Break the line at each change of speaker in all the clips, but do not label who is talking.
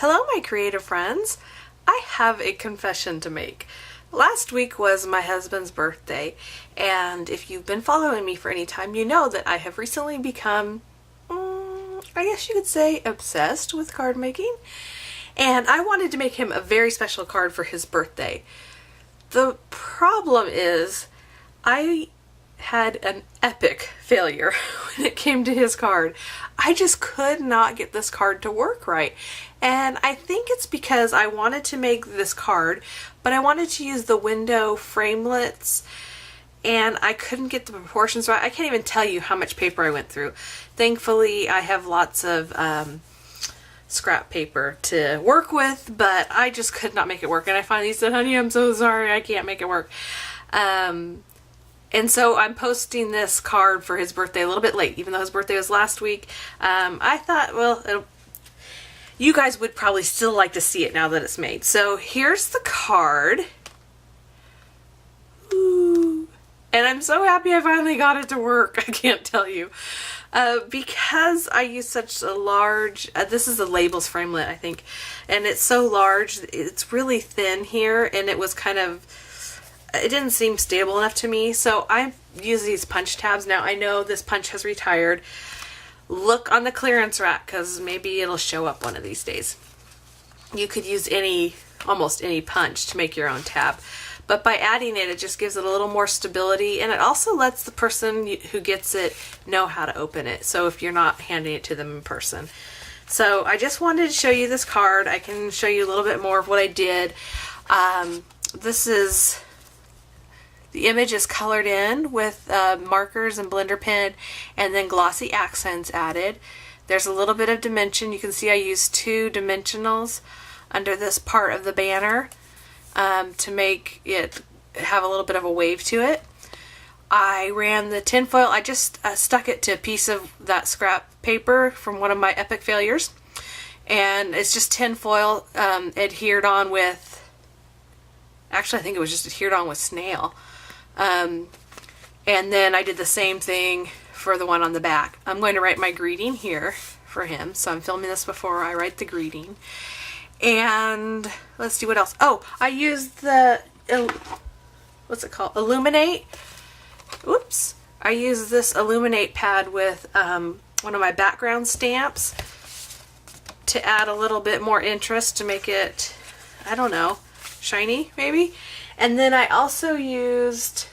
Hello, my creative friends. I have a confession to make. Last week was my husband's birthday, and if you've been following me for any time, you know that I have recently become, I guess you could say, obsessed with card making. And I wanted to make him a very special card for his birthday. The problem is, I had an epic failure when it came to his card. I just could not get this card to work right. And I think it's because I wanted to make this card, but I wanted to use the window framelits, and I couldn't get the proportions right. I can't even tell you how much paper I went through. Thankfully, I have lots of scrap paper to work with, but I just could not make it work. And I finally said, honey, I'm so sorry, I can't make it work. And so I'm posting this card for his birthday a little bit late, even though his birthday was last week. I thought, well, you guys would probably still like to see it now that it's made. So here's the card. Ooh. And I'm so happy I finally got it to work. I can't tell you. Because I use such a large, this is a labels framelit, I think. And it's so large, it's really thin here, and it was kind of, it didn't seem stable enough to me, so I use these punch tabs. Now I know this punch has retired. Look on the clearance rack, because maybe it'll show up one of these days. You could use almost any punch to make your own tab, but by adding it, it just gives it a little more stability, and it also lets the person who gets it know how to open it, so if you're not handing it to them in person. So I just wanted to show you this card. I can show you a little bit more of what I did. The image is colored in with markers and blender pen, and then glossy accents added. There's a little bit of dimension. You can see I used 2 dimensionals under this part of the banner to make it have a little bit of a wave to it. I ran the tinfoil. I just stuck it to a piece of that scrap paper from one of my epic failures, and it's just tinfoil adhered on with, actually I think it was just adhered on with snail. And then I did the same thing for the one on the back. I'm going to write my greeting here for him, so I'm filming this before I write the greeting. And let's see what else. Oh, I used the, what's it called? Illuminate. Oops. I used this Illuminate pad with one of my background stamps to add a little bit more interest, to make it, I don't know, shiny maybe. And then I also used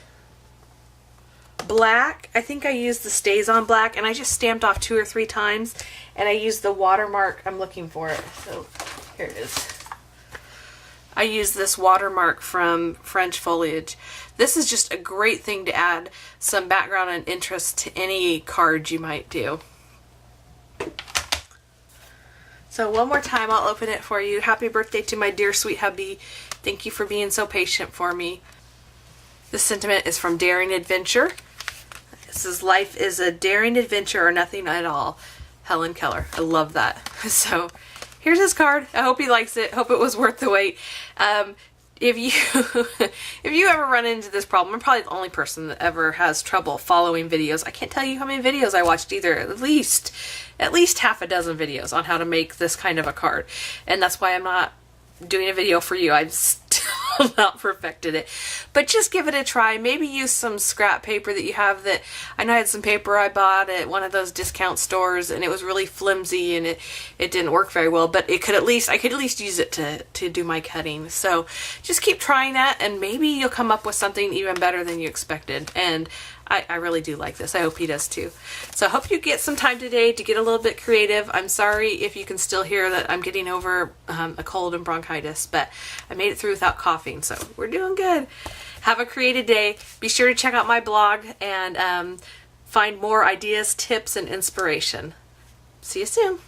black. I think I used the Stays On black, and I just stamped off 2 or 3 times, and I used the watermark. I'm looking for it. So here it is. I used this watermark from French Foliage. This is just a great thing to add some background and interest to any card you might do. So one more time, I'll open it for you. Happy birthday to my dear sweet hubby. Thank you for being so patient for me. This sentiment is from Daring Adventure. This is Life is a Daring Adventure or Nothing at All. Helen Keller. I love that. So here's his card. I hope he likes it. Hope it was worth the wait. If you ever run into this problem, I'm probably the only person that ever has trouble following videos. I can't tell you how many videos I watched either. At least half a dozen videos on how to make this kind of a card. And that's why I'm not doing a video for you. I've still not perfected it. But just give it a try. Maybe use some scrap paper that you have. That I know I had some paper I bought at one of those discount stores, and it was really flimsy and it didn't work very well, but I could at least use it to do my cutting. So just keep trying that, and maybe you'll come up with something even better than you expected. And I really do like this. I hope he does too. So I hope you get some time today to get a little bit creative. I'm sorry if you can still hear that I'm getting over a cold and bronchitis, but I made it through without coughing, so we're doing good. Have a creative day. Be sure to check out my blog and find more ideas, tips, and inspiration. See you soon.